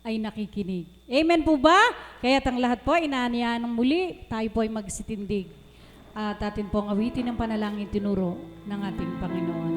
ay nakikinig. Amen po ba? Kaya't ang lahat po, inaanyahan ng muli, tayo po ay magsitindig. At atin pong awitin ang panalangin tinuro ng ating Panginoon.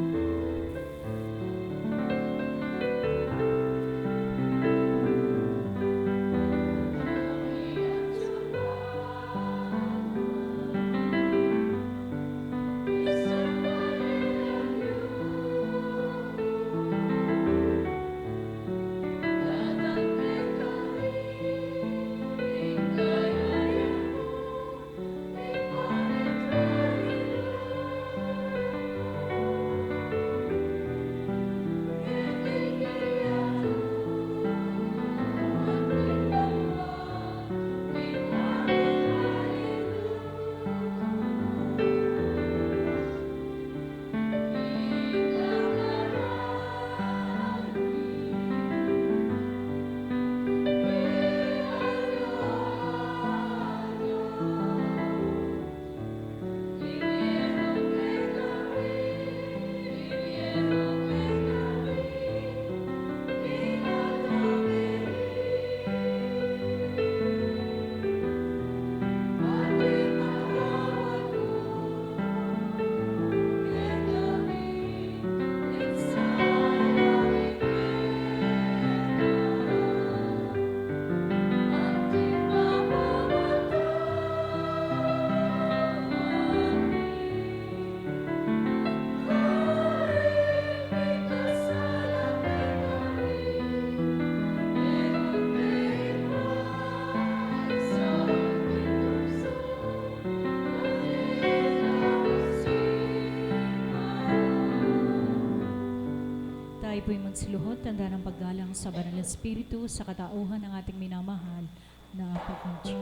Tayo po'y magsiluhod, tanda ng paggalang sa Banal na Espiritu sa katauhan ng ating minamahal na Pagkunsyo.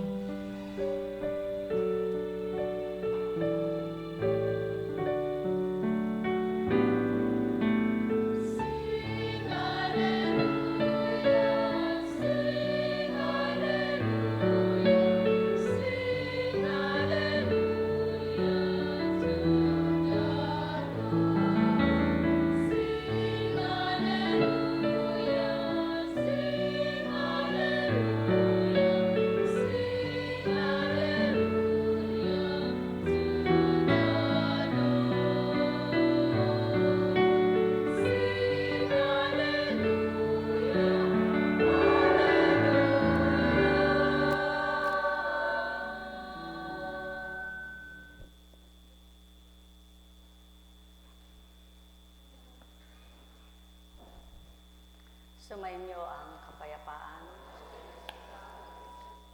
Sumainyo ang kapayapaan,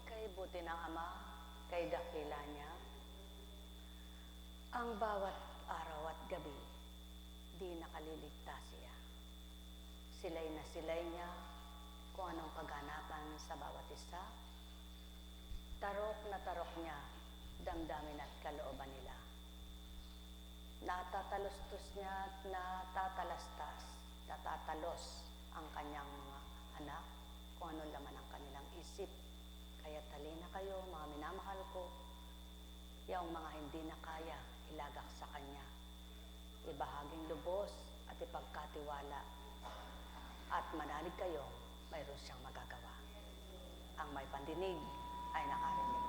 kay buti ng Ama, kay dakila niya, ang bawat araw at gabi, di nakaliligtas siya. Silay na silay niya kung anong kaganapan sa bawat isa. Tarok na tarok niya, damdamin at kalooban nila. Natatalustos niya at natatalastas, natatalos ang kanyang mga anak, kung ano laman ang kanilang isip. Kaya talina kayo, mga minamahal ko, yung mga hindi na kaya, ilagak sa kanya. Ibahaging lubos at ipagkatiwala. At manalig kayo, mayroon siyang magagawa. Ang may pandinig ay nakarinig.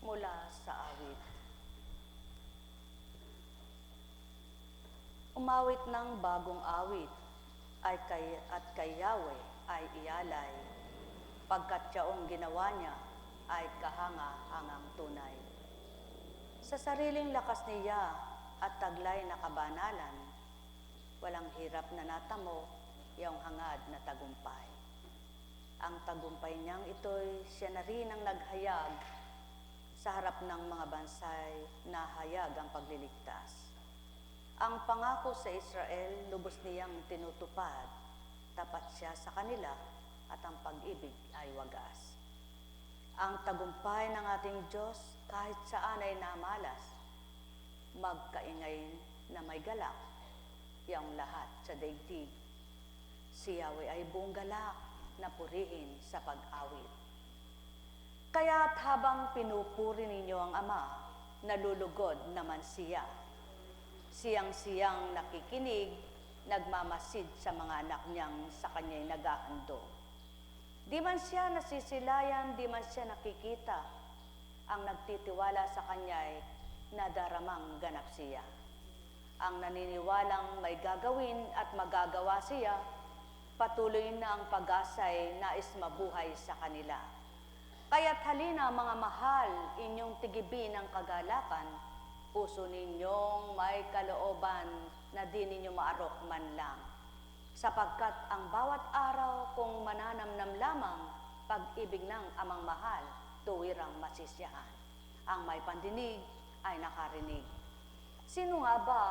Mula sa awit. Umawit ng bagong awit at kay Yahweh ay iyalay, pagkat yaong ginawa niya ay kahanga-hangang tunay. Sa sariling lakas niya at taglay na kabanalan, walang hirap na natamo, yung hangad na tagumpay. Ang tagumpay niyang ito'y siya na rin ang naghayag sa harap ng mga bansay na hayag ang pagliligtas. Ang pangako sa Israel, lubos niyang tinutupad, tapat siya sa kanila at ang pag-ibig ay wagas. Ang tagumpay ng ating Diyos kahit saan ay namalas, magkaingay na may galak, yang lahat sa daigdig. Si Yahweh ay buong galak na purihin sa pag-awit. Kaya't habang pinupuri ninyo ang Ama, nalulugod naman siya. Siyang-siyang nakikinig, nagmamasid sa mga anak niyang sa kanya'y nag-ahandog. Di man siya nasisilayan, di man siya nakikita. Ang nagtitiwala sa kanya'y nadaramang ganap siya. Ang naniniwalang may gagawin at magagawa siya, patuloy na ang pag-asa'y nais mabuhay sa kanila. Kaya't halina mga mahal, inyong tigibin ang kagalakan, puso ninyong may kalooban na di ninyo maarok man lang. Sapagkat ang bawat araw kung mananamnam lamang, pag-ibig ng amang mahal, tuwirang masisiyahan. Ang may pandinig ay nakarinig. Sino nga ba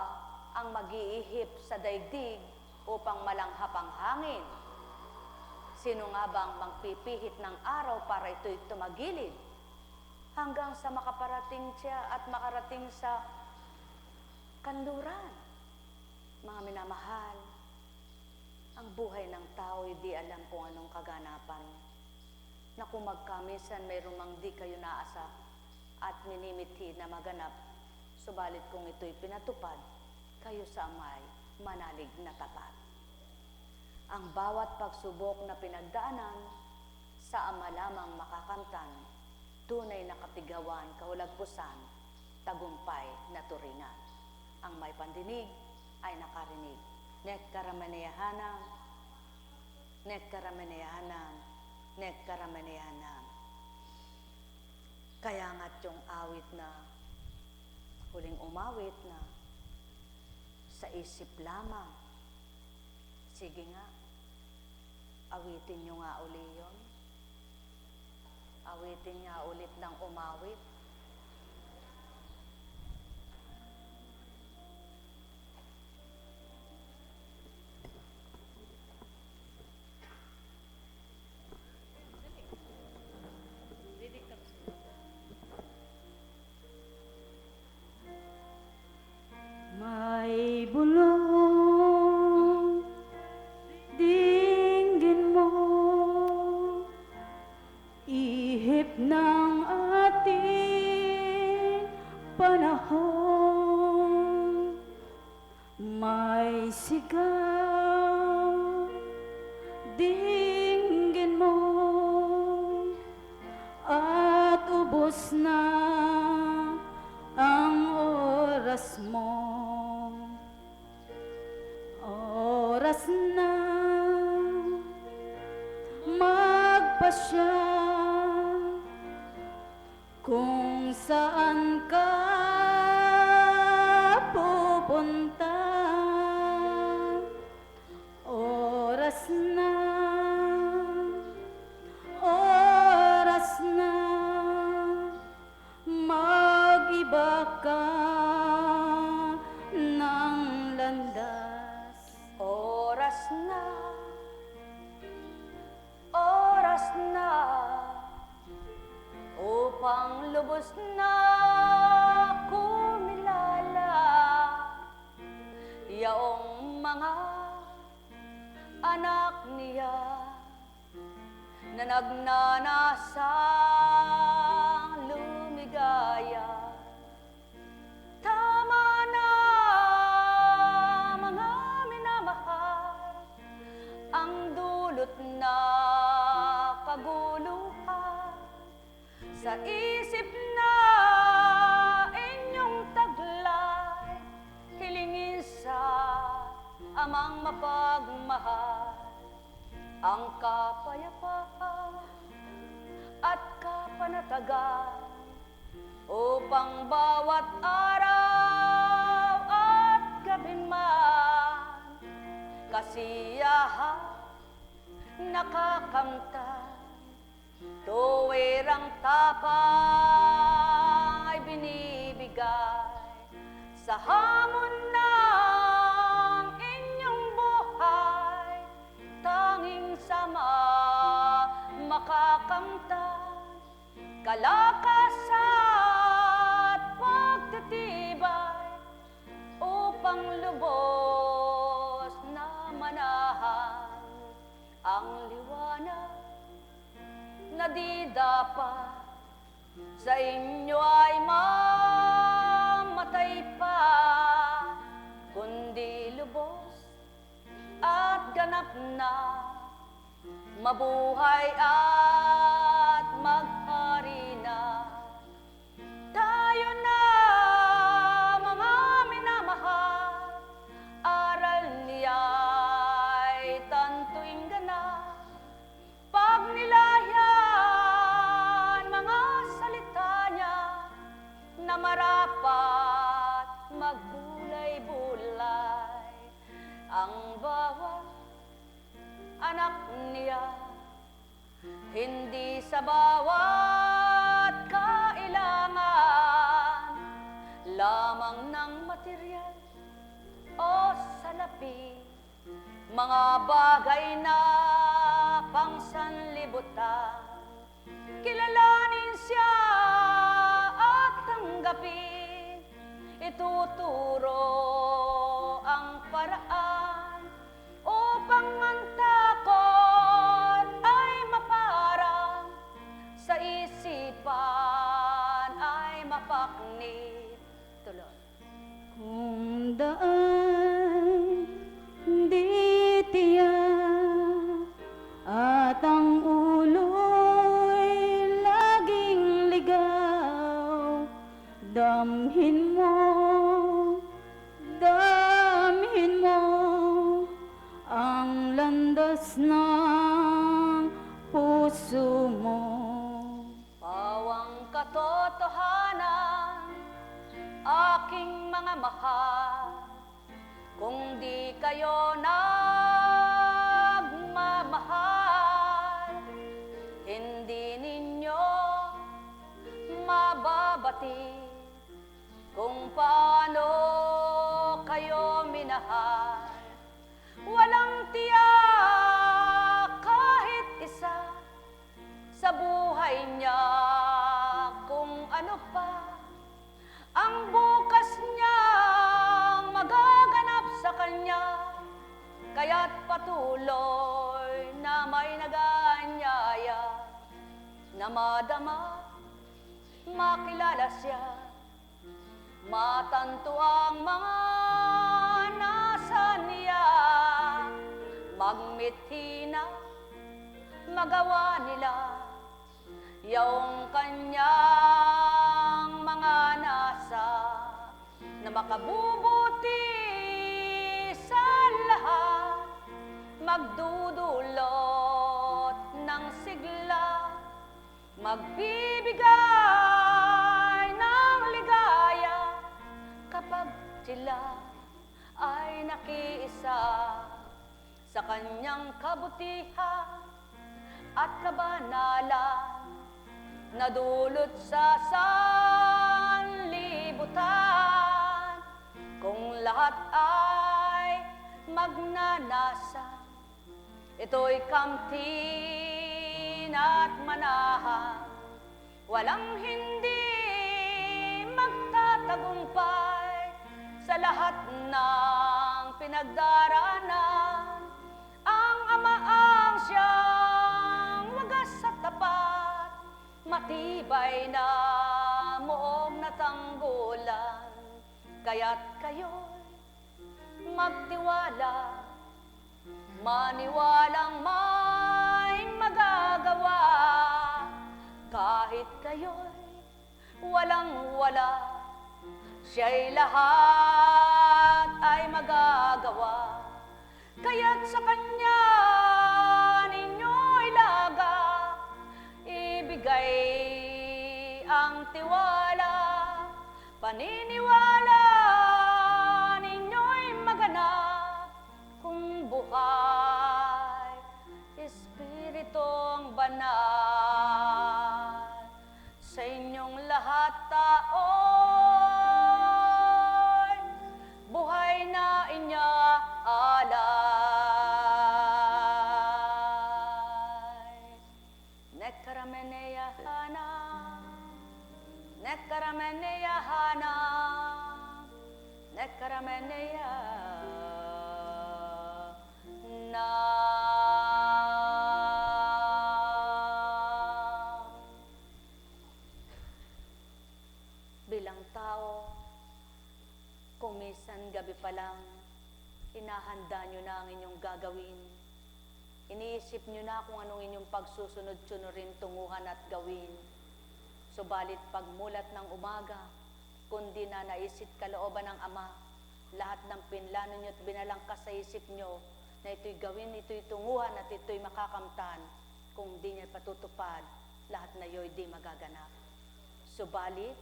ang mag-iihip sa daigdig upang malanghap ang hangin? Sino nga bang magpipihit ng araw para ito'y tumagilid? Hanggang sa makaparating siya at makarating sa kanluran. Mga minamahal, ang buhay ng tao ay di alam kung anong kaganapan. Na kung magkamisan mayroong mang di kayo naasa at minimithi na maganap, subalit kung ito'y pinatupad, kayo sa amay manalig na tapat. Ang bawat pagsubok na pinagdaanan, sa Ama lamang makakamtan, tunay na katigawan, kahulagpusan, tagumpay na turingan. Ang may pandinig ay nakarinig. Nek karamaneyahanam, nek karamaneyahanam, nek karamaneyahanam. Kaya nga't yung awit na, huling umawit na, sa isip lamang. Sige nga, awitin nyo nga uli yun. Awitin nga ulit ng umawit. May bulong, dinggin mo, ihip ng ating panahon. May sigaw, dinggin mo, at ubos na ang oras mo. Oras na magpasya kung saan ka pupunta. Oras na mag-iba ka ng landas. Oras na, upang lubos na kumilala yaong mga anak niya na nagnanasang lumigaya. Tama na, mga minamahal, ang dulot na kaguluhan sa isip na inyong taglay, hilingin sa amang mapagmahal ang kapayapaan at kapanatagan upang bawat araw at gabi man kasiyahan nakakamtan, tuwirang tapang ay binibigay sa hamon ng inyong buhay, tanging sama makakamtan, kalakas at pagtitibay di dapat sa inyo ay mamatay pa, kundi lubos at ganap na mabuhay at maghari na. Tayo na mga minamahal, aral niya'y tantuing ganap. Pag nilayan mga salita niya na marapat magbulay-bulay, ang bawat anak niya, hindi sa bawat kailangan lamang ng materyal o salapi, mga bagay na pangsanlibutan. Kilalanin siya at tanggapin, ituturo ang paraan upang ang takot ay maparang, sa isipan ay mapaknit. Tuloy. Kung daan di tiyak at ang ulo'y laging ligaw, damhin mo ang landas ng puso mo. Pawang katotohanan, aking mga mahal, kung di kayo nagmamahal, hindi ninyo mababati kung paano kayo minahal. Walang tiyak kahit isa sa buhay niya kung ano pa ang bukas niyang magaganap sa kanya. Kaya't patuloy na may nag-aanyaya na madama, makilala siya, matanto ang mga nasa niya, magmithi na magawa nila yung kanyang mga nasa, na makabubuti sa lahat, magdudulot ng sigla, magbibigay ng ligaya kapag sila ay nakiisa sa kanyang kabutihan at kabanalan, na dulot sa sanlibutan. Kung lahat ay magnanasa, ito'y kamtin at manahan, walang hindi magtatagumpay sa lahat ng pinagdaraanan. Ang Ama ang siyang wagas at tapat, matibay na moong natanggulan. Kaya't kayo'y magtiwala, maniwalang may magagawa. Kahit kayo'y walang-wala, siya'y lahat ay magagawa. Kaya't sa kanya ninyo ilaga, ibigay ang tiwala, paniniwala ninyo'y maganap. Kung buhay, Espiritong Banal, sa inyong lahat tao'y buhay na inyaalay. Nekkarameneya hana, nekkarameneya hana, nekkarameneya na. gabi pa lang, inahanda nyo na ang inyong gagawin. Iniisip nyo na kung anong inyong pagsusunod-sunurin, tunguhan at gawin. Subalit pagmulat ng umaga, kundi na naisip kalooban ng Ama, lahat ng pinlano nyo at binalangkas sa isip nyo na ito'y gawin, ito'y tunguhan at ito'y makakamtan. Kung di niya patutupad, lahat na yo'y di magaganap. Subalit,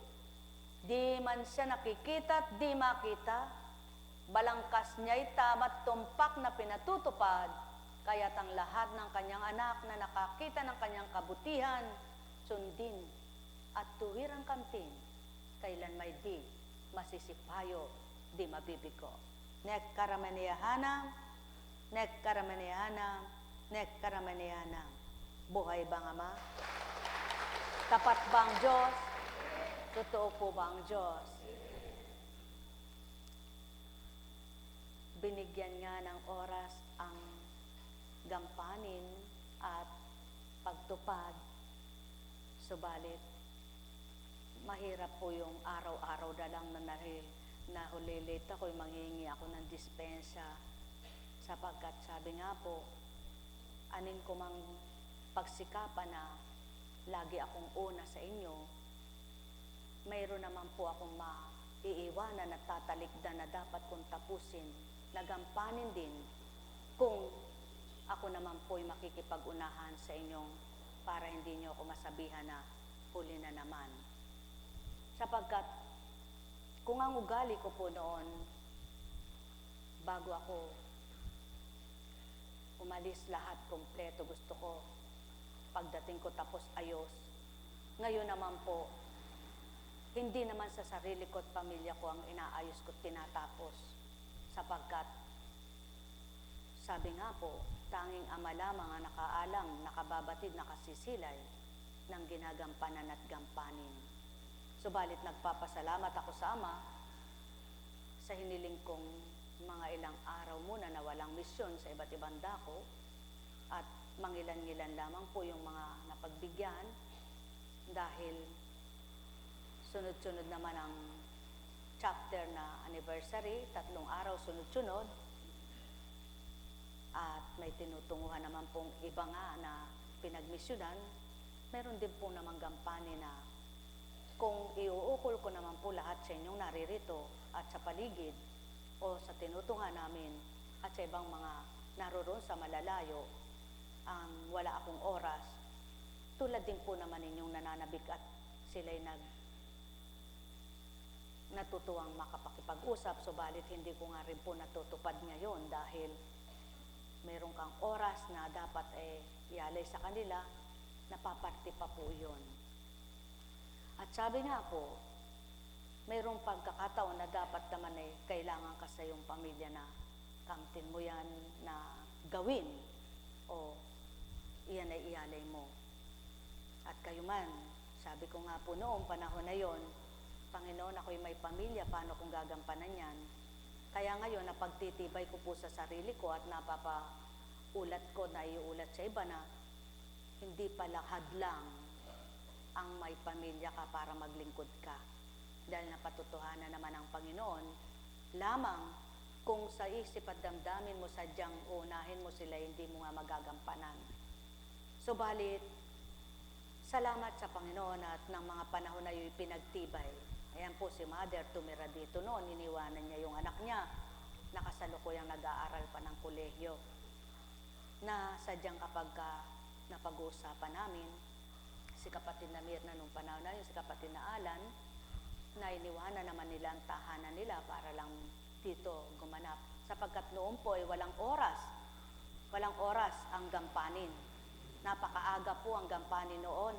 di man siya nakikita at di makita, balangkas niya'y tama't tumpak na pinatutupad, kaya't ang lahat ng kanyang anak na nakakita ng kanyang kabutihan, sundin at tuwirang kamtin, kailan may di masisipayo, di mabibigo. Nek karamaniyahanam, nek karamaniyahanam, nek karamaniyahanam. Buhay bang Ama? Tapat bang Diyos? Totoo po ba ang Diyos? Binigyan nga ng oras ang gampanin at pagtupad. Subalit, mahirap po yung araw-araw na lang na hulilit ako'y manghihingi ako ng dispensa. Sapagkat sabi nga po, anin ko mang pagsikapan na lagi akong una sa inyo, mayroon naman po akong maiiwanan at tatalikdan na dapat kong tapusin, nagampanin din kung ako naman po'y makikipag-unahan sa inyong para hindi nyo ako masabihan na huli na naman. Sapagkat kung ang ugali ko po noon, bago ako umalis lahat kompleto, gusto ko pagdating ko tapos ayos. Ngayon naman po, hindi naman sa sarili ko at pamilya ko ang inaayos ko at tinatapos. Sapagkat, sabi nga po, tanging Ama lamang ang nakaalam, nakababatid, nakasisilay ng ginagampanan at gampanin. Subalit nagpapasalamat ako sa Ama sa hiniling kong mga ilang araw muna na walang misyon sa iba't ibang dako at mangilan-ngilan lamang po yung mga napagbigyan dahil sunod-sunod naman ang chapter na anniversary, 3 araw sunod-sunod at may tinutunguhan naman pong iba nga na pinagmisyonan. Meron din po namang gampani na kung iuukol ko naman po lahat sa inyong naririto at sa paligid o sa tinutungan namin at sa ibang mga naroroon sa malalayo, ang wala akong oras, tulad din po naman inyong nananabik at sila'y natutuwang makapakipag-usap, subalit hindi ko nga rin po natutupad ngayon dahil mayroon kang oras na dapat ialay sa kanila, napaparte pa po yun. At sabi nga po, mayroong pagkakataon na dapat naman kailangan ka sa iyong pamilya na kamtin mo yan na gawin o iyan ay ialay mo. At kayo man, sabi ko nga po noong panahon na yon, Panginoon, ako'y may pamilya, paano kong gagampanan yan? Kaya ngayon, napagtitibay ko po sa sarili ko at napapaulat ko na iulat sa iba na hindi pala hadlang ang may pamilya ka para maglingkod ka. Dahil napatutuhanan naman ang Panginoon, lamang kung sa isip at damdamin mo sadyang unahin mo sila, hindi mo nga magagampanan. Subalit, salamat sa Panginoon at ng mga panahon na yun pinagtibay. Ayan po si Mother tumira dito noon, iniwanan niya yung anak niya, nakasalukuyang nag-aaral pa ng kolehiyo. Na sadyang kapag napag-uusapan namin, si kapatid na Mirna nung panahon na yun, si kapatid na Alan, na iniwanan naman nila ang tahanan nila para lang dito gumanap. Sapagkat noon po ay walang oras ang gampanin. Napakaaga po ang gampanin noon.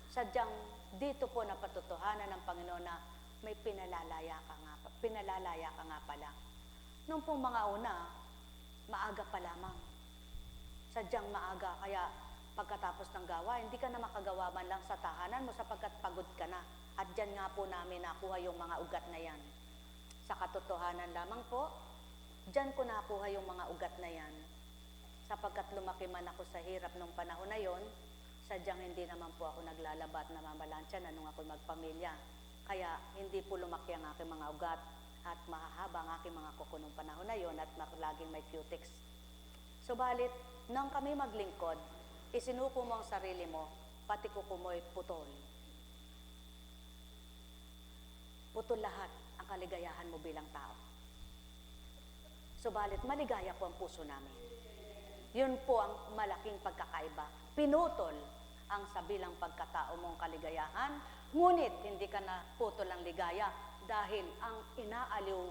Sadyang dito po napatutuhanan ng Panginoon na may pinalalaya ka nga pala. Noong pong mga una, maaga pa lamang. Sadyang maaga, kaya pagkatapos ng gawa, hindi ka na makagawa man lang sa tahanan mo sapagkat pagod ka na. At dyan nga po namin nakuha yung mga ugat na yan. Sa katotohanan lamang po, dyan ko nakuha yung mga ugat na yan. Sapagkat lumaki man ako sa hirap nung panahon na yon, sadyang hindi naman po ako naglalaba at namamalansya na nung ako magpamilya. Kaya hindi po lumaki ang aking mga ugat. at mahahaba ang aking mga kuko nung panahon na yon at laging may cutex. Subalit, nang kami maglingkod, isinuko mo ang sarili mo, pati kuko mo'y putol. Putol lahat ang kaligayahan mo bilang tao. Subalit, maligaya po ang puso namin. Yun po ang malaking pagkakaiba. Pinutol ang sa bilang pagkatao mong kaligayahan, ngunit hindi ka na putol ang ligaya dahil ang inaaliw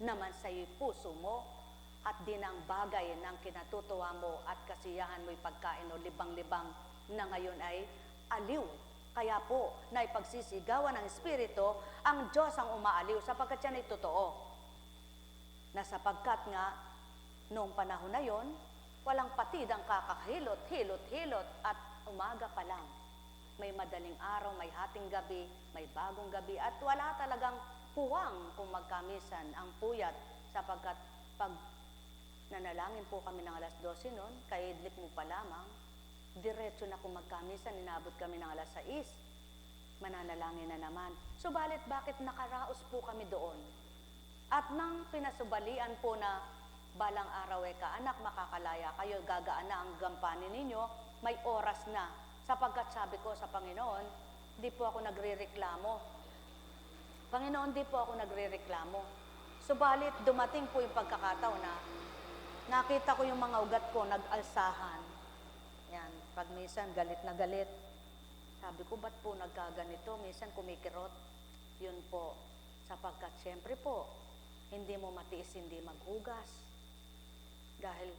naman sa iyo puso mo at din ang bagay ng kinatutuwa mo at kasiyahan mo'y pagkain o libang-libang na ngayon ay aliw. Kaya po, na ipagsisigawan ng Espiritu, ang Diyos ang umaaliw sapagkat yan ay totoo. Na sapagkat nga, noong panahon na yon, walang patidang kakahilot, hilot, at umaga pa lang. May madaling araw, may hating gabi, may bagong gabi, at wala talagang puwang kung magkamisan ang puyat sapagkat pag nanalangin po kami ng alas 12 noon, kay idlip mo pa lamang, diretso na kung magkamisan, inabot kami ng alas 6, mananalangin na naman. Subalit bakit nakaraos po kami doon? At nang pinasubalian po na balang araw anak, makakalaya kayo, gagaan na ang gampanin ninyo, may oras na. Sapagkat sabi ko sa Panginoon, di po ako nagrereklamo. Panginoon, di po ako nagrereklamo. Subalit, dumating po yung pagkakataon na nakita ko yung mga ugat ko nag-alsahan. Yan, pag minsan galit na galit. Sabi ko, ba't po nagkaganito? Minsan kumikirot. Yun po, sapagkat siyempre po, hindi mo matiis, hindi maghugas. Dahil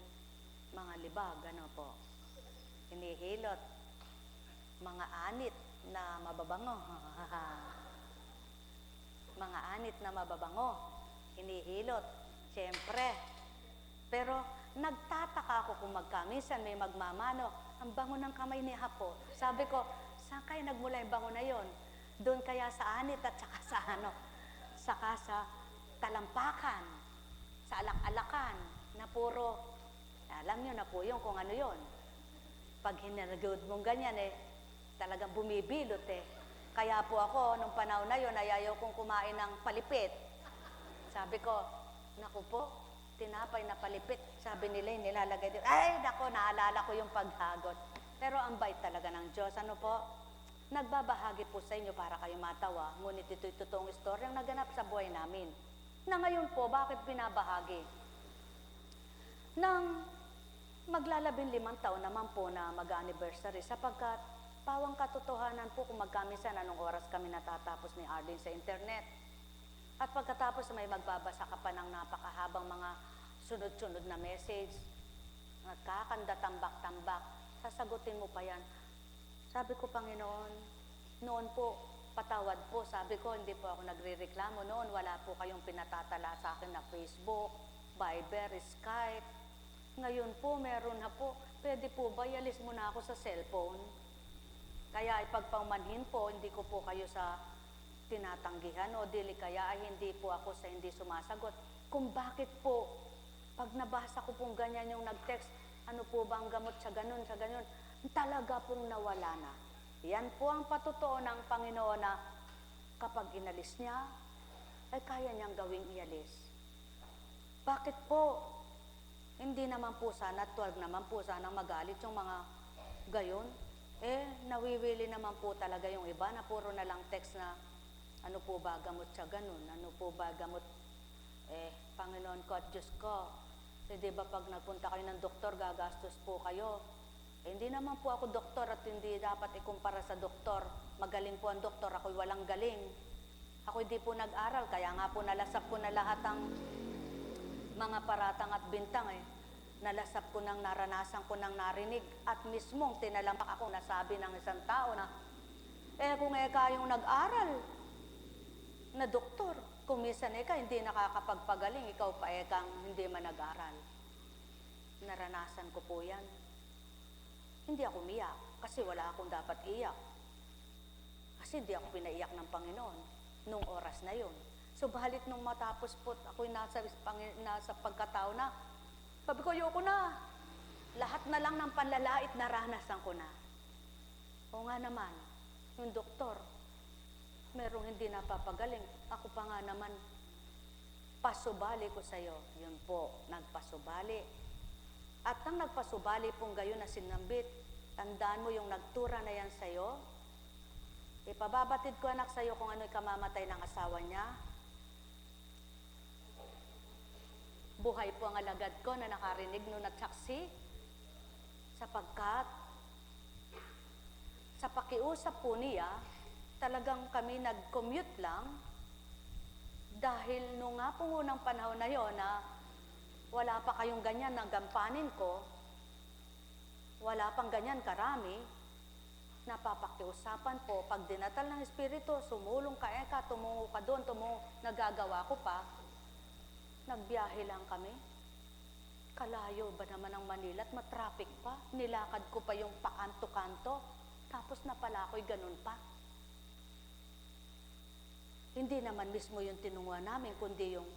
mga libag, ano po, hinihilot, mga anit na mababango. Mga anit na mababango, hinihilot, siyempre. Pero nagtataka ako kung magkamisan may magmamano, ang bango ng kamay ni Hapo. Sabi ko, saan kaya nagmula yung bango na yon? Doon kaya sa anit at saka sa talampakan, sa alak-alakan, na puro, alam nyo na po yun kung ano yun. Pag hinaragod mong ganyan talagang bumibilot Kaya po ako, nung panahon na yun, ayaw kong kumain ng palipit. Sabi ko, naku po, tinapay na palipit. Sabi nila, nilalagay dito. Ay, naku, naalala ko yung paghagot. Pero ang bait talaga ng Diyos. Ano po? Nagbabahagi po sa inyo para kayo matawa. Ngunit ito'y totoong istoryang naganap sa buhay namin. Na ngayon po, bakit binabahagi? Nang maglalabing 5 taon naman po na mag-anniversary sapagkat pawang katotohanan po kung magkamisan anong oras kami natatapos ni Arlene sa internet. At pagkatapos may magbabasa ka pa ng napakahabang mga sunod-sunod na message, nagkakanda tambak-tambak, sasagutin mo pa yan. Sabi ko, Panginoon, noon po, patawad po, sabi ko, hindi po ako nagre-reklamo noon, wala po kayong pinatatala sa akin na Facebook, Viber, Skype. Ngayon po, meron na po, pwede po ba, ialis mo na ako sa cellphone? Kaya ipagpaumanhin po, hindi ko po kayo sa tinatanggihan o dili kaya ay hindi po ako sa hindi sumasagot. Kung bakit po, pag nabasa ko pong ganyan yung nag-text, ano po ba ang gamot sa ganun, talaga pong nawala na. Yan po ang patotoo ng Panginoon na kapag inalis niya, ay kaya niyang gawing ialis. Bakit po? Hindi naman po sana, 12 naman po sana magalit yung mga gayon. Nawiwili naman po talaga yung iba na puro na lang text na ano po ba gamot sa ganun? Ano po ba gamot? Panginoon ko at Diyos ko. Di ba pag nagpunta kayo ng doktor, gagastos po kayo. Hindi naman po ako doktor at hindi dapat ikumpara sa doktor. Magaling po ang doktor, ako'y walang galing. Ako hindi po nag-aral, kaya nga po nalasap ko na lahat ang mga paratang at bintang Nalasap ko nang naranasan ko nang narinig at mismong tinalampak ako nasabi ng isang tao na kung kayong nag-aral na doktor, kung minsan hindi nakakapagpagaling, ikaw pa kang hindi man nag-aral. Naranasan ko po yan. Hindi ako umiyak kasi wala akong dapat iyak. Kasi hindi ako pinaiyak ng Panginoon nung oras na yun. Subalit nung matapos po, ako'y nasa pagkatao na, sabi ko, ayoko na. Lahat na lang ng panlalait naranasan ko na. O nga naman, yung doktor, merong hindi napapagaling. Ako pa nga naman, pasubali ko sa iyo. Yun po, nagpasubali. At nang nagpasubali pong gayon na sinambit, tandaan mo yung nagtura na yan sa iyo. Ipababatid ko anak sa iyo kung ano'y kamamatay ng asawa niya. Buhay po ang alagad ko na nakarinig nun at saksi, sapagkat sa pakiusap po niya, talagang kami nag-commute lang dahil nung nga pong unang panahon na yon na wala pa kayong ganyan na gampanin ko, wala pang ganyan karami, napapakiusapan po, pag dinatal ng Espiritu, sumulong ka, tumungo ka doon, nagagawa ko pa, nagbiyahe lang kami. Kalayo ba naman ang Manila at matraffic pa? Nilakad ko pa yung pakanto-kanto, tapos napala ako'y ganun pa. Hindi naman mismo yung tinunguhan namin, kundi yung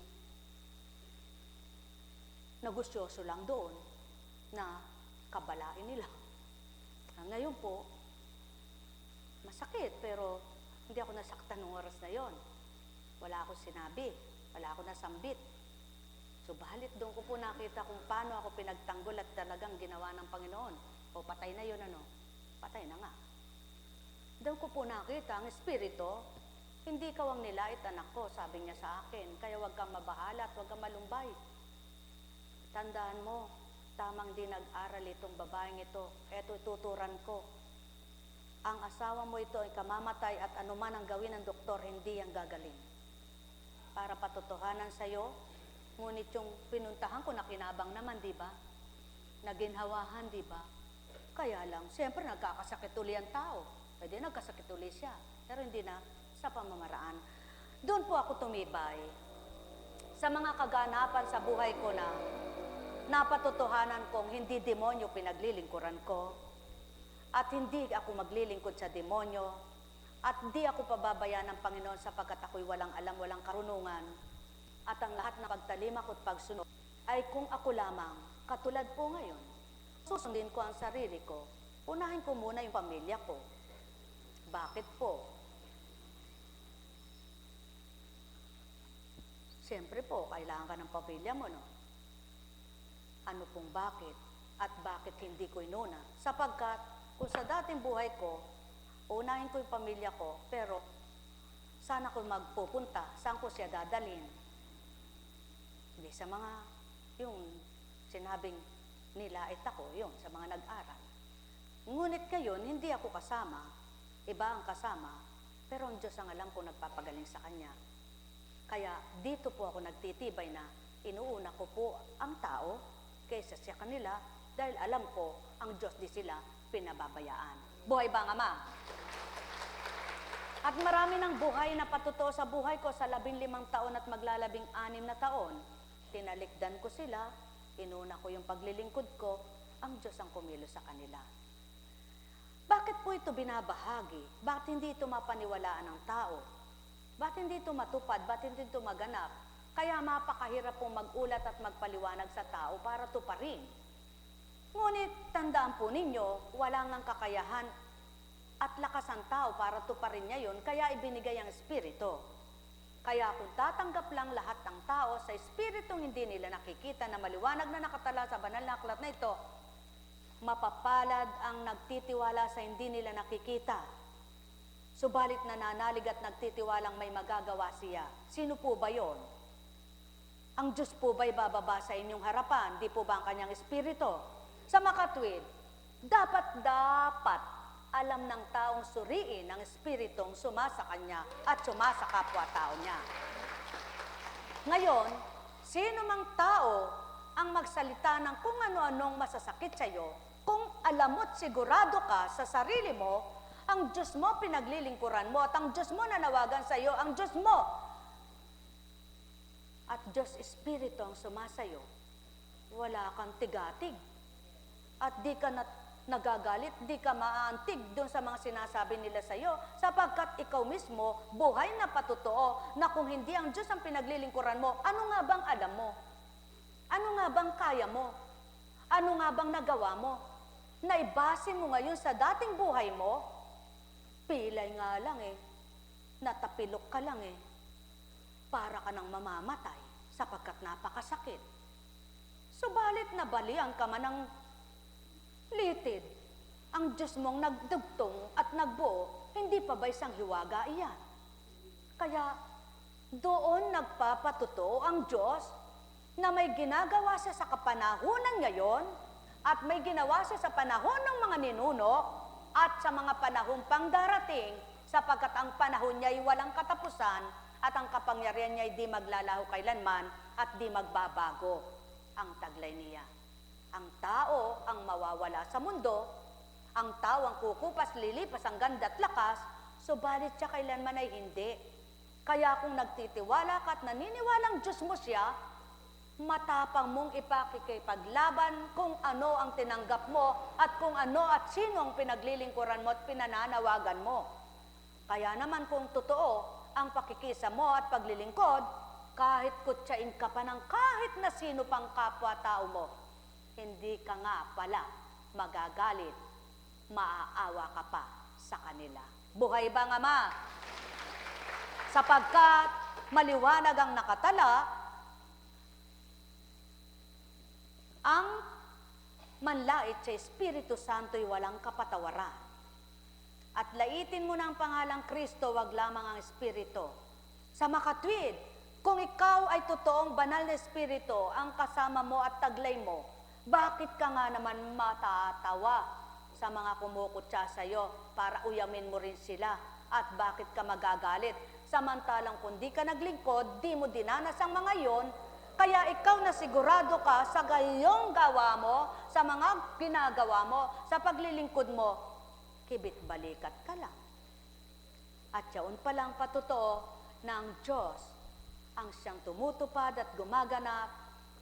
negosyoso lang doon na kabalain nila. Ngayon po, masakit, pero hindi ako nasaktan nung oras na yon. Wala ako sinabi, wala ako nasambit. Subalit doon ko po nakita kung paano ako pinagtanggol at talagang ginawa ng Panginoon. O patay na yun, ano? Patay na nga. Doon ko po nakita ang Espiritu, hindi ikaw ang nilait anak ko, sabi niya sa akin, kaya huwag kang mabahala at huwag kang malumbay. Tandaan mo, tamang di nag-aral itong babaeng ito, eto tuturan ko. Ang asawa mo ito ay kamamatay at anuman ang gawin ng doktor, hindi ang gagaling. Para patotohanan sa'yo, ngunit yung pinuntahan ko na kinabang naman, di ba? Naginhawahan, di ba? Kaya lang, siyempre nagkakasakit uli ang tao. Pwede nagkasakit uli siya, pero hindi na sa pamamaraan. Doon po ako tumibay sa mga kaganapan sa buhay ko na napatotohanan kong hindi demonyo pinaglilingkuran ko at hindi ako maglilingkod sa demonyo at hindi ako pababayaan ng Panginoon sapagkat ako'y walang alam, walang karunungan at ang lahat ng pagtalimak at pagsunod ay kung ako lamang, katulad po ngayon, susundin ko ang sarili ko, unahin ko muna yung pamilya ko. Bakit po? Siyempre po, kailangan ka ng pamilya mo, no? Ano pong bakit? At bakit hindi ko inuna? Sapagkat, kung sa dating buhay ko, unahin ko yung pamilya ko, pero saan ako magpupunta? Saan ko siya dadalhin? Hindi sa mga, yung sinabing nilait ako, yun, sa mga nag-aral. Ngunit ngayon, hindi ako kasama, iba ang kasama, pero ang Diyos ang alam kung nagpapagaling sa Kanya. Kaya dito po ako nagtitibay na inuuna ko po ang tao kaysa sa kanila dahil alam ko ang Diyos di sila pinababayaan. Buhay ba ang Ama? At marami ng buhay na patuto sa buhay ko sa 15 taon at maglalabing-6 na taon. Tinalikdan ko sila, inuna ko yung paglilingkod ko, ang Diyos ang kumilos sa kanila. Bakit po ito binabahagi? Bakit hindi ito mapaniwalaan ng tao? Bakit hindi ito matupad? Bakit hindi ito maganap? Kaya mapakahirap pong magulat at magpaliwanag sa tao para tuparin. Ngunit tandaan po ninyo, wala ngang kakayahan at lakas ang tao para tuparin niya yun, kaya ibinigay ang Espiritu. Kaya kung tatanggap lang lahat ng tao sa Espiritong hindi nila nakikita na maliwanag na nakatala sa banal na aklat na ito, mapapalad ang nagtitiwala sa hindi nila nakikita. Subalit nananalig at nagtitiwalang may magagawa siya. Sino po ba yon? Ang Diyos po ba'y bababa sa inyong harapan? Di po ba ang kanyang Espiritu? Sa makatwid, dapat alam ng taong suriin ang Espiritong sumasa kanya at sumasa kapwa-tao niya. Ngayon, sino mang tao ang magsalita ng kung ano-anong masasakit sa iyo, kung alam mo't sigurado ka sa sarili mo, ang Diyos mo pinaglilingkuran mo at ang Diyos mo nanawagan sa iyo, ang Diyos mo at Diyos Espiritu ang sumasayo, wala kang tigatig at di ka nagagalit, di ka maaantig doon sa mga sinasabi nila sa iyo sapagkat ikaw mismo buhay na patotoo na kung hindi ang Diyos ang pinaglilingkuran mo, ano nga bang alam mo? Ano nga bang kaya mo? Ano nga bang nagawa mo? Naibase mo ngayon sa dating buhay mo, pilay nga lang natapilok ka lang para ka nang mamamatay. sapagkat napakasakit. Subalit nabalian ka man ng litid, ang Diyos mong nagdugtong at nagbuo, hindi pa ba isang hiwaga iyan? Kaya doon nagpapatuto ang Diyos na may ginagawa siya sa kapanahunan ngayon at may ginawa siya sa panahon ng mga ninuno at sa mga panahon pang darating, sapagkat ang panahon niya ay walang katapusan at ang kapangyarihan niya ay di maglalaho kailanman at di magbabago. Ang taglay niya, ang tao ang mawawala sa mundo, ang tao ang kukupas, lilipas ang ganda at lakas, subalit siya kailanman ay hindi. Kaya kung nagtitiwala ka at naniniwalang Diyos mo siya, matapang mong ipakikipaglaban kung ano ang tinanggap mo at kung ano at sino ang pinaglilingkuran mo at pinananawagan mo. Kaya naman kung totoo ang pakikisa mo at paglilingkod, kahit kutsain ka pa ng kahit na sino pang kapwa-tao mo, hindi ka nga pala magagalit, maaawa ka pa sa kanila. Buhay bang Ama? Sapagkat maliwanag ang nakatala, ang manlait sa Espiritu Santo'y walang kapatawaran. At laitin mo ng pangalang Kristo, wag lamang ang Espiritu. Sa makatwid, kung ikaw ay totoong banal na Espiritu, ang kasama mo at taglay mo, bakit ka nga naman matatawa sa mga kumukutsa sa iyo para uyamin mo rin sila? At bakit ka magagalit? Samantalang kung di ka naglingkod, di mo dinanas ang mga yon, kaya ikaw na sigurado ka sa gayong gawa mo, sa mga ginagawa mo, sa paglilingkod mo, kibit-balikat ka lang. At yaon palang patotoo na ang Diyos ang siyang tumutupad at gumaganap,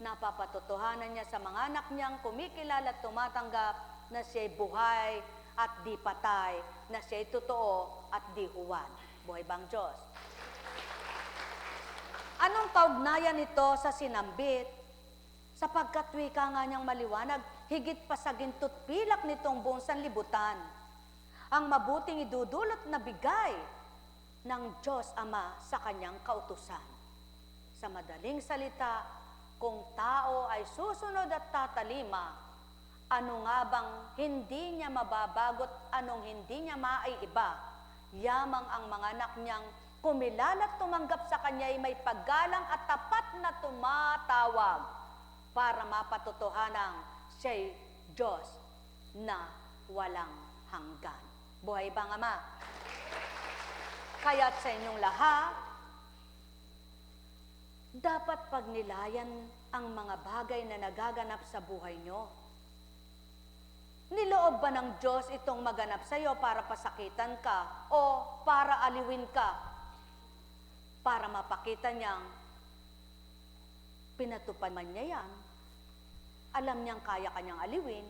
napapatotohanan niya sa mga anak niyang kumikilala at tumatanggap na siya'y buhay at di patay, na siya'y totoo at di huwan. Buhay bang Diyos? Anong kaugnayan nito sa sinambit? Sapagkat wika nga niyang maliwanag, higit pa sa ginto't pilak nitong buong sanlibutan, ang mabuting idudulot na bigay ng Diyos Ama sa kanyang kautusan. Sa madaling salita, kung tao ay susunod at tatalima, ano nga bang hindi niya mababagot, anong hindi niya maiiba, yamang ang mga anak niyang kumilala at tumanggap sa kanya ay may paggalang at tapat na tumatawag para mapatotohanang siya'y Diyos na walang hanggan. Buhay bang Ama? Kaya't sa inyong lahat, dapat pagnilayan ang mga bagay na nagaganap sa buhay nyo. Niloob ba ng Diyos itong maganap sa iyo para pasakitan ka o para aliwin ka? Para mapakita niyang pinatupad man niya yan, alam niyang kaya kanyang aliwin,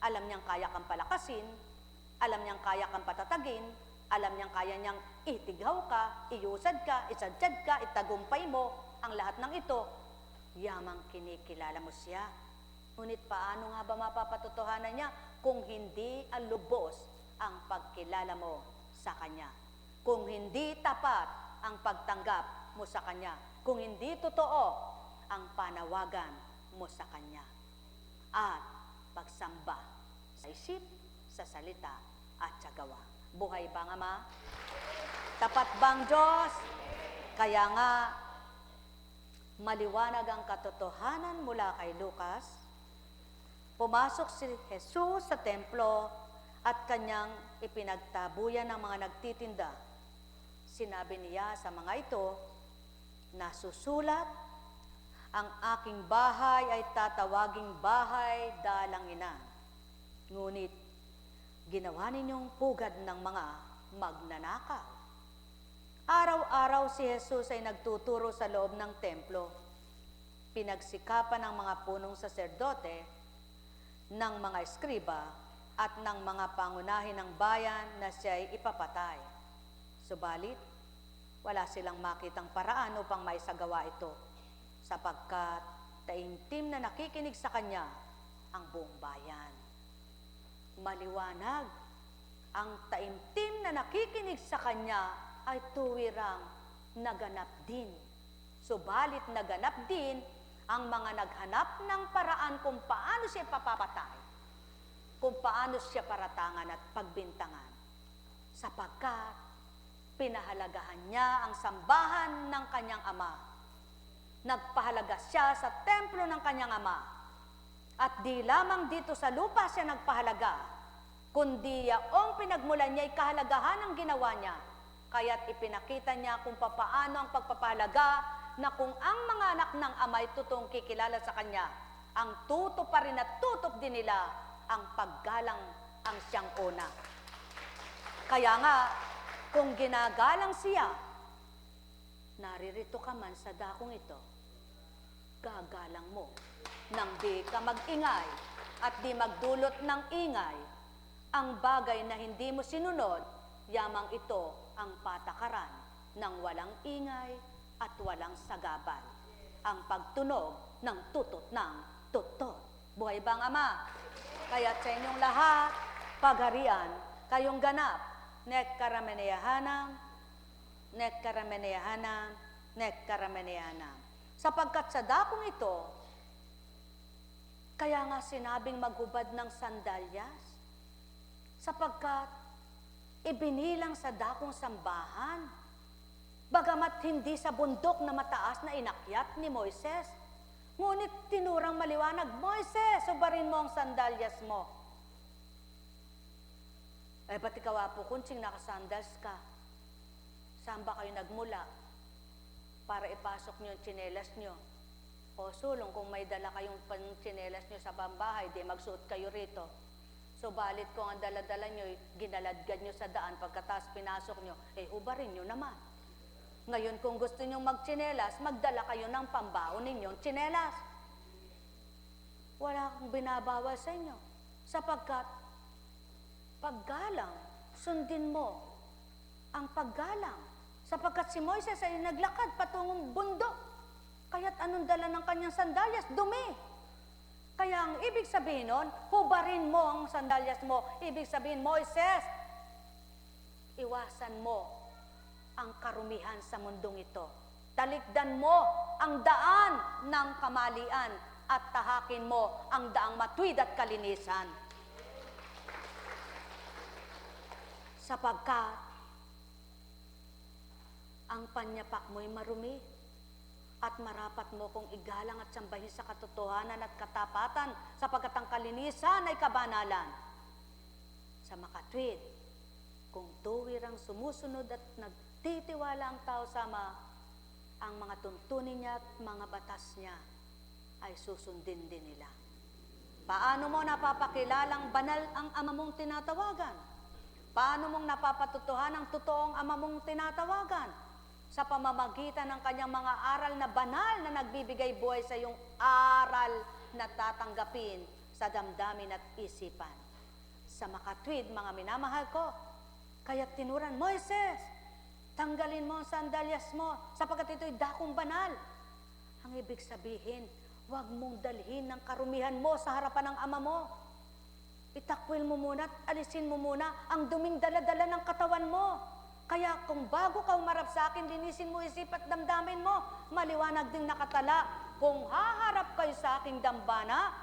alam niyang kaya kang palakasin, alam niyang kaya kang patatagin, alam niyang kaya niyang itighaw ka, iusad ka, isadyad ka, itagumpay mo, ang lahat ng ito, yamang kinikilala mo siya. Ngunit paano nga ba mapapatotohanan niya kung hindi ang lubos ang pagkilala mo sa Kanya? Kung hindi tapat ang pagtanggap mo sa Kanya, kung hindi totoo ang panawagan mo sa Kanya, at pagsamba sa isip, sa salita, at sa gawa. Buhay bang Ama? Tapat bang Diyos? Kaya nga, maliwanag ang katotohanan mula kay Lucas. Pumasok si Jesus sa templo at kanyang ipinagtabuyan ng mga nagtitinda. Sinabi niya sa mga ito, nasusulat, ang aking bahay ay tatawaging bahay dalanginan. Ngunit, ginawa ninyong pugad ng mga magnanakaw. Araw-araw si Jesus ay nagtuturo sa loob ng templo. Pinagsikapan ng mga punong saserdote, ng mga eskriba, at ng mga pangunahin ng bayan na siya'y ipapatay. Subalit, wala silang makitang paraan upang maisagawa ito, sapagkat taimtim na nakikinig sa kanya ang buong bayan. Maliwanag, ang taimtim na nakikinig sa kanya ay tuwirang naganap din Subalit naganap din ang mga naghanap ng paraan kung paano siya papapatay, kung paano siya paratangan at pagbintangan, sapagkat pinahalagahan niya ang sambahan ng kanyang ama. Nagpahalaga siya sa templo ng kanyang ama. At di lamang dito sa lupa siya nagpahalaga, kundi yaong pinagmulan niya ay kahalagahan ng ginawa niya. Kaya't ipinakita niya kung papaano ang pagpapahalaga na kung ang mga anak ng amay totoong kikilala sa kanya, ang tuto pa rin at tutop din nila ang paggalang ang siyang una. Kaya nga, kung ginagalang siya, naririto ka man sa dakong ito, gagalang mo nang di ka mag-ingay at di magdulot ng ingay. Ang bagay na hindi mo sinunod, yamang ito ang patakaran ng walang ingay at walang sagabal. Ang pagtunog ng tutot ng tutot. Buhay bang Ama? Kaya sa inyong lahat, pagharian, kayong ganap, nek karameneyahanam, nek karameneyahanam, nek karameneyahanam. Sapagkat sa dakong ito, kaya nga sinabing maghubad ng sandalyas, sapagkat ibinilang sa dakong sambahan, bagamat hindi sa bundok na mataas na inakyat ni Moises, ngunit tinurang maliwanag, Moises, subarin mo ang sandalyas mo. Eh, ba't ikaw po, kunching nakasandals ka? Saan ba kayo nagmula? Para ipasok nyo yung tsinelas nyo. O sulong, kung may dala kayong tsinelas nyo sa pambahay, di magsuot kayo rito. Subalit kung ang dala-dala nyo, ginaladgad nyo sa daan, pagkatapos pinasok nyo, eh hubarin nyo naman. Ngayon, kung gusto nyo magtsinelas, magdala kayo ng pambaon ninyong tsinelas. Wala akong binabawal sa inyo. Sapagkat, paggalang, sundin mo ang paggalang. Sapagkat si Moises ay naglakad patungong bundok. Kaya't anong dala ng kanyang sandalyas? Dumi. Kaya ang ibig sabihin nun, hubarin mo ang sandalyas mo. Ibig sabihin, Moises, iwasan mo ang karumihan sa mundong ito. Talikdan mo ang daan ng kamalian at tahakin mo ang daang matuwid at kalinisan. Sapagkat ang panyapak mo'y marumi at marapat mo kung igalang at sambahin sa katotohanan at katapatan, sapagkat ang kalinisan ay kabanalan. Sa makatwid, kung tuwirang sumusunod at nagtitiwala ang tao sama, ang mga tuntunin niya at mga batas niya ay susundin din nila. Paano mo napapakilalang banal ang ama mong tinatawagan? Paano mong napapatutuhan ang totoong ama mong tinatawagan? Sa pamamagitan ng kanyang mga aral na banal na nagbibigay buhay sa iyong aral na tatanggapin sa damdamin at isipan. Sa makatwid, mga minamahal ko, kaya tinuran, Moises, tanggalin mo ang sandalyas mo, sapagkat ito'y dakong banal. Ang ibig sabihin, huwag mong dalhin ng karumihan mo sa harapan ng ama mo. Itakwil mo muna at alisin mo muna ang duming dala-dala ng katawan mo. Kaya kung bago ka umarap sa akin, linisin mo isip at damdamin mo. Maliwanag ding nakatala, kung haharap kayo sa aking dambana,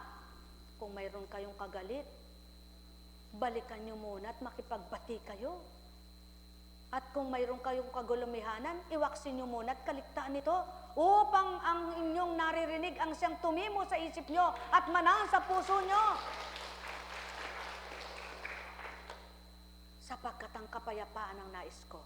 kung mayroon kayong kagalit, balikan nyo muna at makipagbati kayo. At kung mayroon kayong kagulumihanan, iwaksin nyo muna at kaligtaan ito, upang ang inyong naririnig ang siyang tumimo sa isip nyo at manahan sa puso nyo. Sapagkat ang kapayapaan ang nais ko.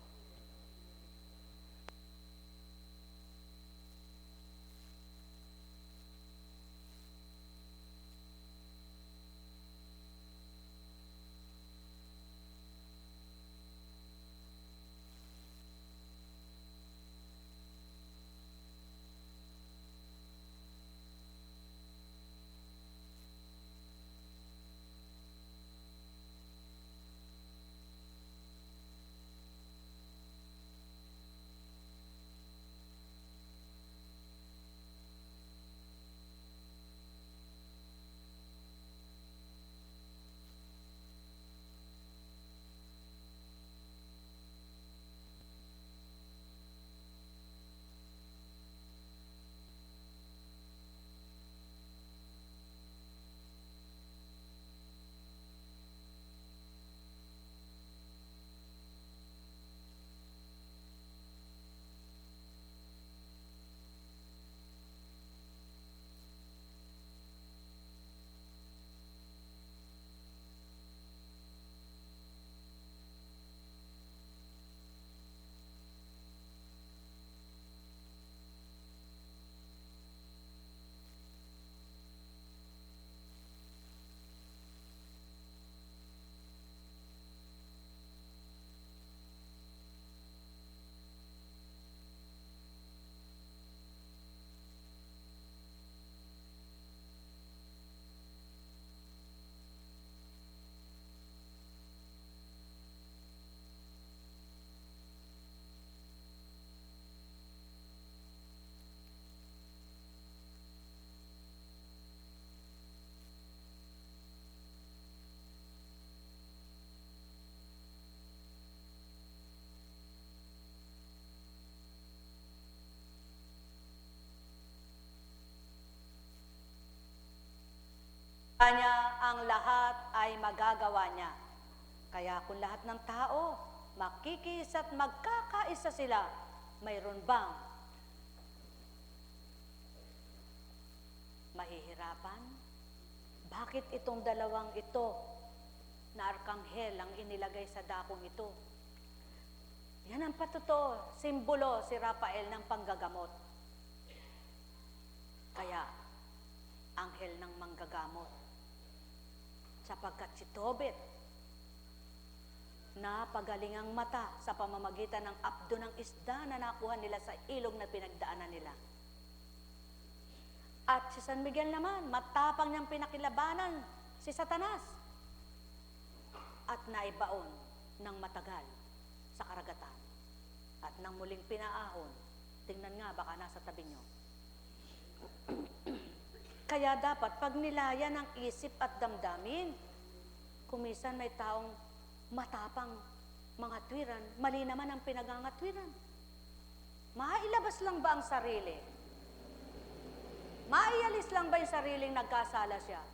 niya ang lahat ay magagawa niya. Kaya kung lahat ng tao makikisa at magkakaisa sila, mayroon bang mahihirapan? Bakit itong dalawang ito na arkanghel ang inilagay sa dakong ito? Yan ang patuto, simbolo si Rafael ng panggagamot. Kaya, anghel ng manggagamot. Sapagkat si Tobit, napagaling ang mata sa pamamagitan ng abdo ng isda na nakuha nila sa ilog na pinagdaanan nila. At si San Miguel naman, matapang niyang pinakilabanan si Satanas at naibaon ng matagal sa karagatan. At nang muling pinaahon, tingnan nga, baka nasa tabi niyo. Kaya dapat pag nilayan ang isip at damdamin, kumisan may taong matapang mga tuwiran, mali naman ang pinagangatwiran. Mailabas lang ba ang sarili? Maialis lang ba yung sariling nagkasala siya?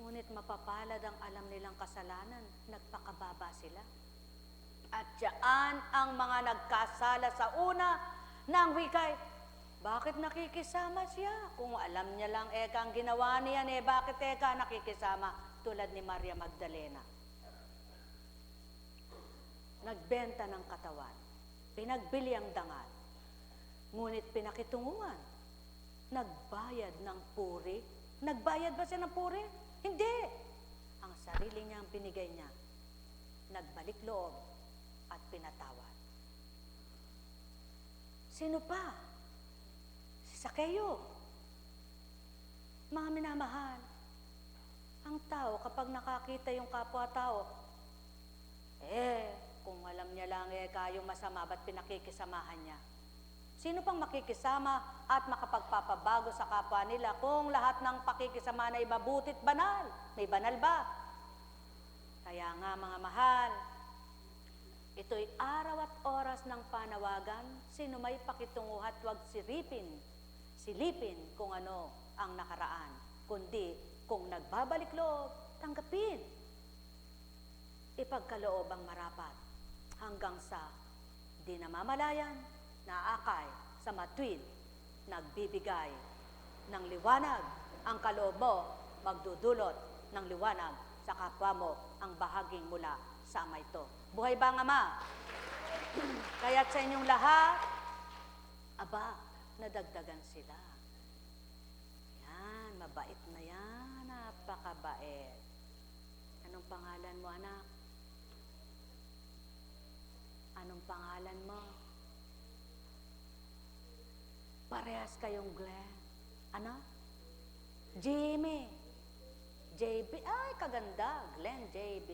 Ngunit mapapalad ang alam nilang kasalanan, nagpakababa sila. At siyaan ang mga nagkasala sa una ng wikay, bakit nakikisama siya? Kung alam niya lang eka ang ginawa niyan, bakit eka nakikisama? Tulad ni Maria Magdalena. Nagbenta ng katawan, pinagbili ang dangal, ngunit pinakitunguhan, nagbayad ng puri. Nagbayad ba siya ng puri? Hindi. Ang sarili niya ang binigay niya, nagbalik loob at pinatawad. Sino pa? Si Sakeo. Mga minamahal, ang tao kapag nakakita yung kapwa-tao, kung alam niya lang kayong masama, ba't pinakikisamahan niya? Sino pang makikisama at makapagpapabago sa kapwa nila kung lahat ng pakikisama na ibabutit banal? May banal ba? Kaya nga mga mahal, ito'y araw at oras ng panawagan, sino may pakitunguhat huwag silipin kung ano ang nakaraan, kundi kung nagbabalik loob, tanggapin. Ipagkaloob ang marapat hanggang sa di namamalayan, naakay sa matuwid, nagbibigay ng liwanag. Ang kaloob mo, magdudulot ng liwanag sa kapwa mo ang bahaging mula sa ama ito. Buhay ba ang Ama? Kaya't sa inyong lahat, aba, nadagdagan sila. Yan, mabait na yan, napakabait. Anong pangalan mo, anak? Anong pangalan mo? Parehas kayong Glenn. Ano? Jimmy. JB. Ay, kaganda. Glenn, JB.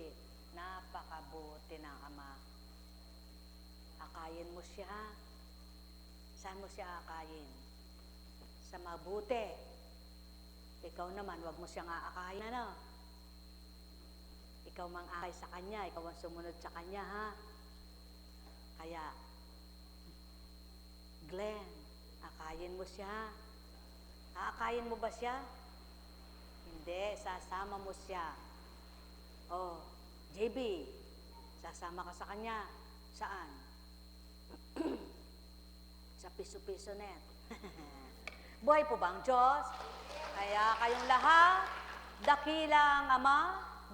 Napakabuti ng Ama. Akayin mo siya. Saan mo siya akayin? Sa mabuti. Ikaw naman, wag mo siyang aakayin, ano? Ikaw mang akay sa kanya, ikaw ang sumunod sa kanya, ha? Kaya, Glenn, akayin mo siya. Aakayin mo ba siya? Hindi, sasama mo siya. Oh, JB, sasama ka sa kanya. Saan? Sa piso-piso net. Buhay po ba ang Diyos? Kaya kayong lahat, dakila ang Ama,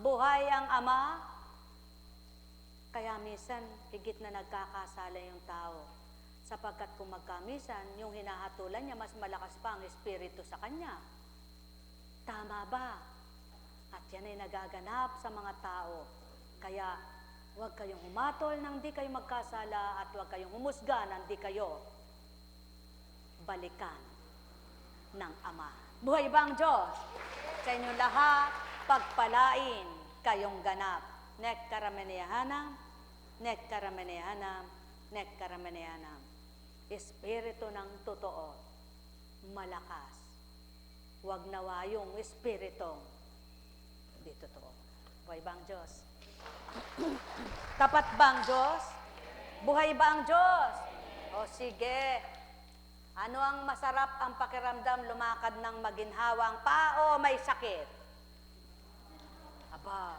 buhay ang Ama. Kaya minsan, higit na nagkakasala yung tao. Sapagkat kung magkamisan, yung hinahatulan niya, mas malakas pa ang espiritu sa kanya. Tama ba? At yan ay nagaganap sa mga tao. Kaya, huwag kayong humatol nang di kayo magkasala at huwag kayong humusga nang di kayo balikan ng Ama. Buhay ba ang Diyos? Sa inyong lahat, pagpalain kayong ganap. Nek karamenehanam, nek karamenehanam, nek karamenehanam. Espiritu ng totoo, malakas. Huwag nawa yung espiritu di totoo. Buhay ba ang Diyos? Tapat ba ang Diyos? Buhay ba ang Diyos? O sige, Ano ang masarap ang pakiramdam lumakad ng maginhawang paa o may sakit? Aba,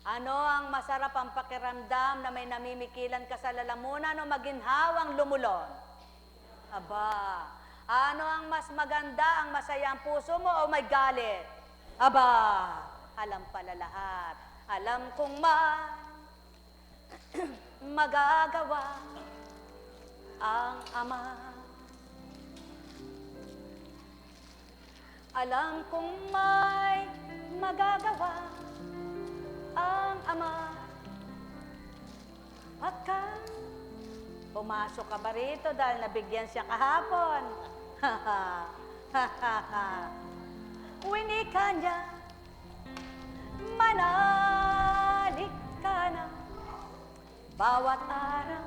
ano ang masarap ang pakiramdam na may namimikilan ka sa lalamunan o maginhawang lumulon? Aba, ano ang mas maganda, ang masaya ang puso mo o may galit? Aba, alam pala lahat. Alam kong magagawa ang Ama. Alam kong may magagawa ang Ama. Pagka pumasok ka ba rito dahil nabigyan siya kahapon? Winika niya, manalik ka na. Bawat araw,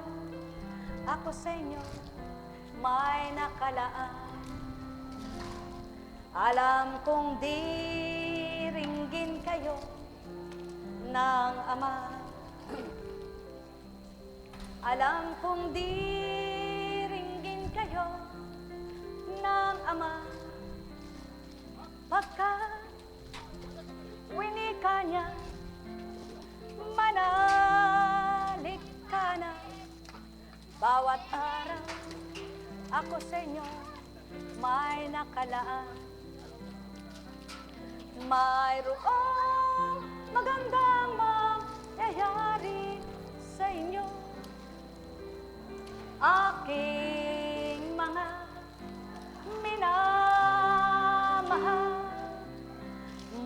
ako sa inyo may nakalaan. Alam kong diringgin kayo ng Ama. Alam kong diringgin kayo ng Ama. Pagka winika niya, manalik ka na. Bawat araw, ako sa inyo may nakalaan. Mayroong magandang mangyayari sa inyo. Aking mga minamahal,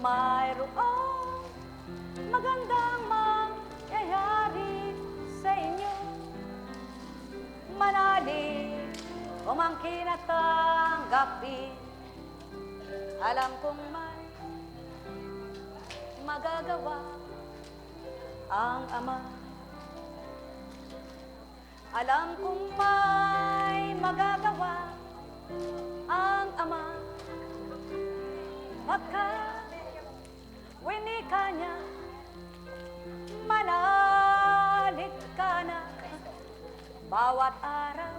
mayroong magandang mangyayari sa inyo. Manalig, umangkin at tanggapin. Alam kong may magagawa ang Ama. Alam kong may magagawa ang Ama. Pagka winika niya, manalig ka na. Bawat araw,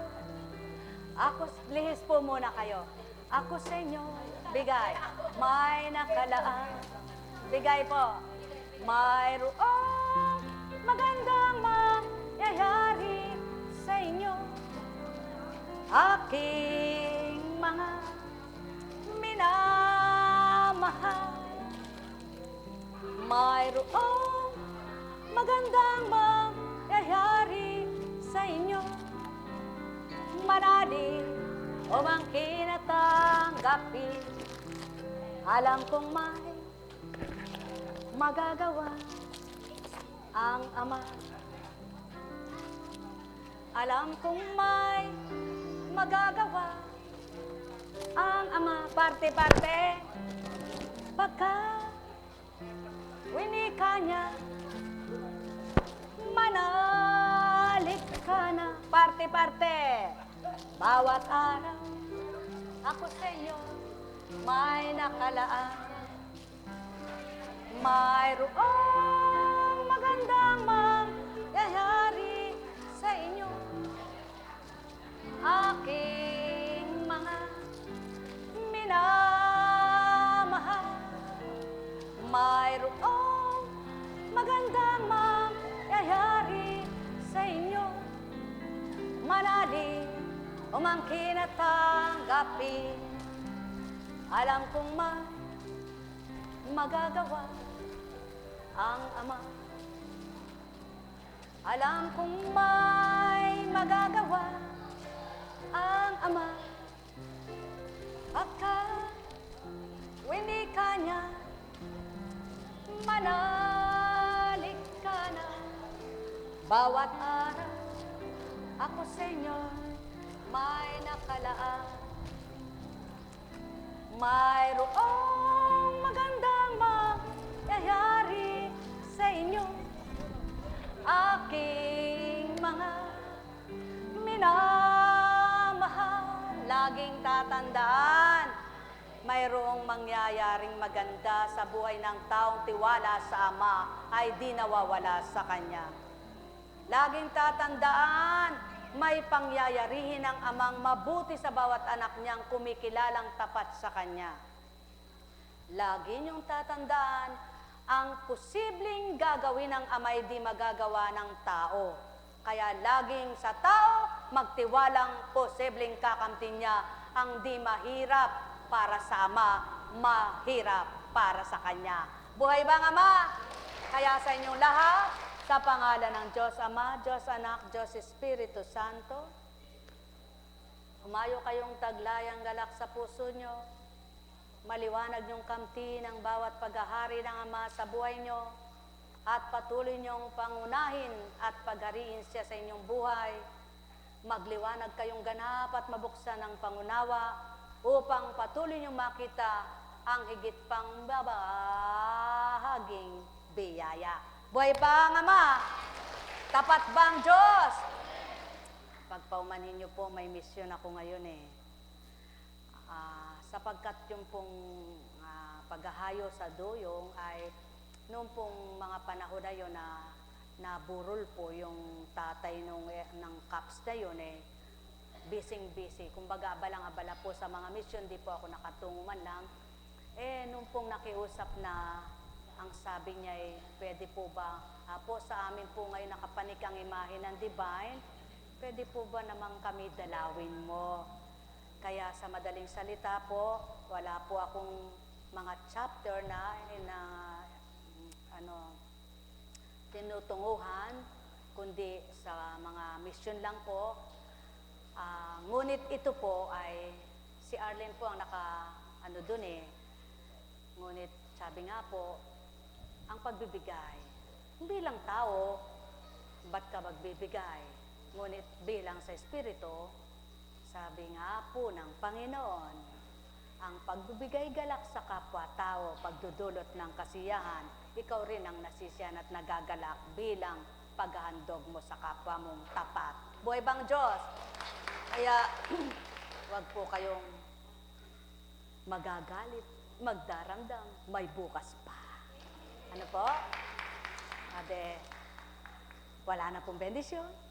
lihis po muna kayo. Ako sa inyo, bigay, may nakalaan. Bigay po, mayroong magandang mangyayari sa inyo. Aking mga minamahal, mayroong magandang mangyayari sa inyo. Manalig, umangkin at tanggapin. Alam kong may magagawa ang Ama. Alam kong may magagawa ang Ama. Parte-parte. Pagka winika niya, manalig ka na. Parte-parte. Bawat araw, ako sa inyo may nakalaan. Mayroong magandang mangyayari sa inyo. Aking mga minamahal, mayroong magandang mangyayari sa inyo. Manalig, umangkin at tanggapin. Alam kong may magagawa ang Ama. Alam kong may magagawa ang Ama. Pagka winika niya, manalig ka na. Bawat araw, ako sa inyo may nakalaan. Mayroong magandang mangyayari sa inyo. Aking mga minamahal, laging tatandaan, mayroong mangyayaring maganda sa buhay ng taong tiwala sa Ama ay di nawawala sa Kanya. Laging tatandaan, may pangyayarihin ng amang mabuti sa bawat anak niyang kumikilalang tapat sa kanya. Lagi niyong tatandaan, ang posibleng gagawin ng amay di magagawa ng tao. Kaya laging sa tao, magtiwalang posibleng kakamtin niya ang di mahirap para sa ama, mahirap para sa kanya. Buhay bang ama? Kaya sa inyong lahat, sa pangalan ng Diyos Ama, Diyos Anak, Diyos Espiritu Santo, humayo kayong taglayang galak sa puso nyo, maliwanag niyong kamti ng bawat paghahari ng Ama sa buhay nyo, at patuloy niyong pangunahin at paghariin siya sa inyong buhay. Magliwanag kayong ganap at mabuksan ng pangunawa upang patuloy niyong makita ang higit pang babahaging biyaya. Buhay pa ang Ama! Tapat bang Diyos? Pagpaumanhin niyo po, may misyon ako ngayon eh. Sapagkat yung pong paghahayo sa duyong ay noong pong mga panahon na yun na naburol po yung tatay ng Caps na yun eh, busy. Kumbaga abalang-abala po sa mga mission, di po ako nakatungo man lang. Eh, nung pong nakiusap na, ang sabi niya eh, pwede po ba, po sa amin po ngayon nakapanik ang imahe ng Divine, pwede po ba namang kami dalawin mo? Kaya sa madaling salita po, wala po akong mga chapter na tinutunguhan, kundi sa mga mission lang po. Ngunit ito po ay, si Arlene po ang dun eh. Ngunit sabi nga po, ang pagbibigay, bilang tao, ba't ka magbibigay? Ngunit bilang sa Espiritu, sabi nga po ng Panginoon, ang pagbibigay galak sa kapwa-tao, pagdudulot ng kasiyahan, ikaw rin ang nasisiyan at nagagalak bilang paghahandog mo sa kapwa mong tapat. Buhay bang Diyos? Kaya, wag po kayong magagalit, magdaramdam, may bukas pa. Ano po? Ade, wala na pong bendisyon.